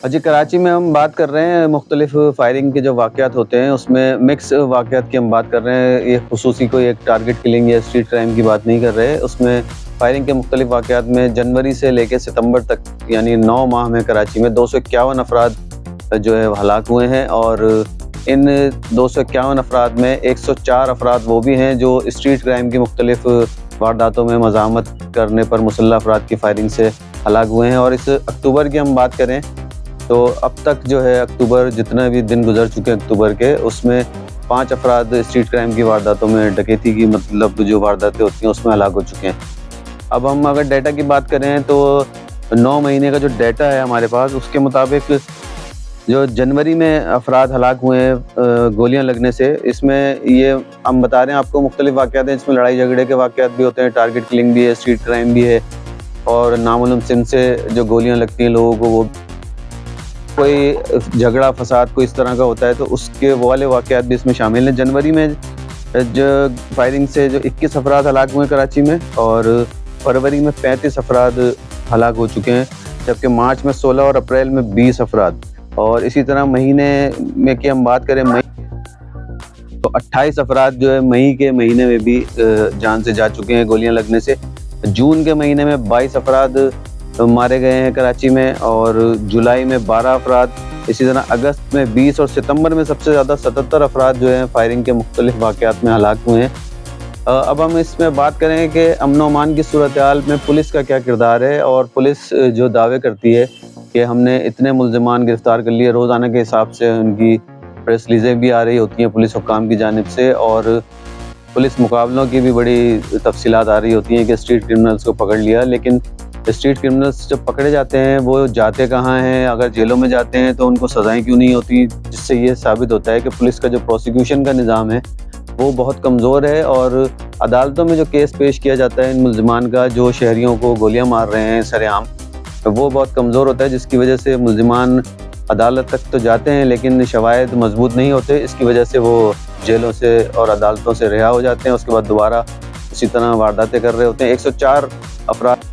जी, कराची में हम बात कर रहे हैं मुख्तलिफ़ फायरिंग के जो वाक़यात होते हैं, उसमें मिक्स वाक़यात की हम बात कर रहे हैं। ये खुसूसी कोई एक टारगेट किलिंग या स्ट्रीट क्राइम की बात नहीं कर रहे। उसमें फायरिंग के मुख्तलिफ़ वाक़यात में जनवरी से लेके सितंबर तक यानी 9 माह में कराची में 251 अफ़राद जो है हलाक हुए हैं और इन 251 अफ़राद में 104 अफ़राद वो भी हैं जो स्ट्रीट क्राइम की मुख्तलिफ़ वारदातों में मज़ाहमत करने पर मुसल्लह अफ़राद की फायरिंग से हलाक हुए हैं। और इस अक्टूबर की हम बात करें तो अब तक जो है अक्टूबर जितने भी दिन गुजर चुके हैं अक्टूबर के, उसमें 5 अफ़राद स्ट्रीट क्राइम की वारदातों में डकैती की मतलब जो वारदातें होती हैं उसमें हलाक हो चुके हैं। अब हम अगर डाटा की बात करें तो 9 महीने का जो डाटा है हमारे पास उसके मुताबिक जो जनवरी में अफ़राद हलाक हुए हैं गोलियाँ लगने से, इसमें ये हम बता रहे हैं आपको मुख्तलिफ़ वाक़यात हैं, इसमें लड़ाई झगड़े के वाक़यात भी होते हैं, टारगेट किलिंग भी है, स्ट्रीट क्राइम भी है और नामालूम सिम से जो गोलियाँ लगती हैं लोगों को, वो कोई झगड़ा फसाद कोई इस तरह का होता है तो उसके वो वाले वाक़यात भी इसमें शामिल हैं। जनवरी में जो फायरिंग से जो 21 अफ़राद हलाक हुए कराची में और फरवरी में 35 अफ़राद हलाक हो चुके हैं, जबकि मार्च में 16 और अप्रैल में 20 अफ़राद। और इसी तरह महीने में की हम बात करें मई तो 28 अफ़राद जो है मई के महीने में भी जान से जा चुके हैं गोलियाँ लगने से। जून के महीने में 22 अफ़राद मारे गए हैं कराची में और जुलाई में 12 अफ़राद, इसी तरह अगस्त में 20 और सितंबर में सबसे ज़्यादा 77 अफ़राद जो हैं फायरिंग के मुख्तलिफ़ वाक़यात में हलाक हुए हैं। अब हम इसमें बात करें कि अमन व अमान की सूरत हाल में पुलिस का क्या किरदार है और पुलिस जो दावे करती है कि हमने इतने मुल्ज़िमान गिरफ़्तार कर लिए, रोज़ाना के हिसाब से उनकी प्रेस रिलीज़ें भी आ रही होती हैं पुलिस हुक्काम की जानिब से और पुलिस मुकाबलों की भी बड़ी तफ़सीलात आ रही होती हैं कि स्ट्रीट क्रिमिनल्स को पकड़ लिया। लेकिन स्ट्रीट क्रिमिनल्स जब पकड़े जाते हैं वो जाते कहाँ हैं, अगर जेलों में जाते हैं तो उनको सज़ाएँ क्यों नहीं होती, जिससे ये साबित होता है कि पुलिस का जो प्रोसिक्यूशन का निज़ाम है वो बहुत कमज़ोर है और अदालतों में जो केस पेश किया जाता है इन मुल्ज़िमान का जो शहरियों को गोलियां मार रहे हैं सरेआम, वो बहुत कमज़ोर होता है, जिसकी वजह से मुल्ज़िमान अदालत तक तो जाते हैं लेकिन शवाहिद मजबूत नहीं होते। इसकी वजह से वो जेलों से और अदालतों से रिहा हो जाते हैं, उसके बाद दोबारा इसी तरह वारदातें कर रहे होते हैं। 104 अफराद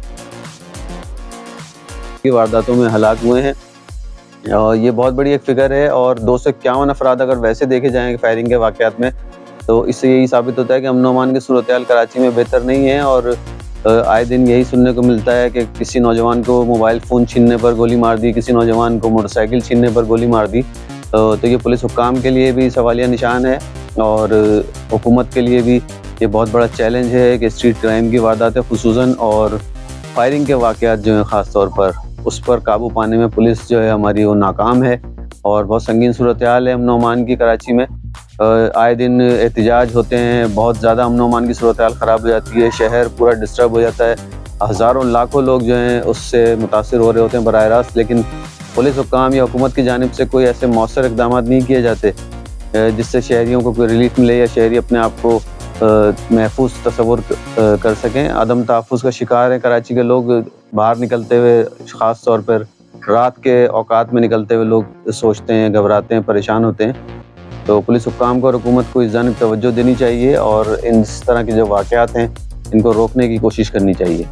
की वारदातों में हलाक हुए हैं और ये बहुत बड़ी एक फ़िगर है और 251 अफराद अगर वैसे देखे जाएँ फायरिंग के वाक़यात में, तो इससे यही साबित होता है कि अमन अमान की सूरत हाल कराची में बेहतर नहीं है। और आए दिन यही सुनने को मिलता है कि किसी नौजवान को मोबाइल फ़ोन छीनने पर गोली मार दी, किसी नौजवान को मोटरसाइकिल छीनने पर गोली मार दी। तो ये पुलिस हुक्काम के लिए भी सवालिया निशान है और हुकूमत के लिए भी ये बहुत बड़ा चैलेंज है कि स्ट्रीट क्राइम की वारदातें खुसूसन और फायरिंग के वाक़यात जो हैं ख़ास तौर पर, उस पर काबू पाने में पुलिस जो है हमारी वो नाकाम है और बहुत संगीन सूरत हाल है अमन अमान की कराची में। आए दिन एहतजाज होते हैं, बहुत ज़्यादा अमन अमान की सूरत हाल ख़राब हो जाती है, शहर पूरा डिस्टर्ब हो जाता है, हज़ारों लाखों लोग जो हैं उससे मुतासिर हो रहे होते हैं बराह रास्त, लेकिन पुलिस हुक्काम या हुकूमत की जानिब से कोई ऐसे मौसर इक़दाम नहीं किए जाते जिससे शहरियों को कोई रिलीफ मिले या शहरी अपने आप को महफूज तसव्वुर कर सकें। अदम तहफ़्फ़ुज़ का शिकार हैं कराची के लोग, बाहर निकलते हुए ख़ास तौर पर रात के औकात में निकलते हुए लोग सोचते हैं, घबराते हैं, परेशान होते हैं। तो पुलिस हुक्काम को और हुकूमत को इस जानिब तवज्जो देनी चाहिए और इन इस तरह के जो वाक़यात हैं इनको रोकने की कोशिश करनी चाहिए।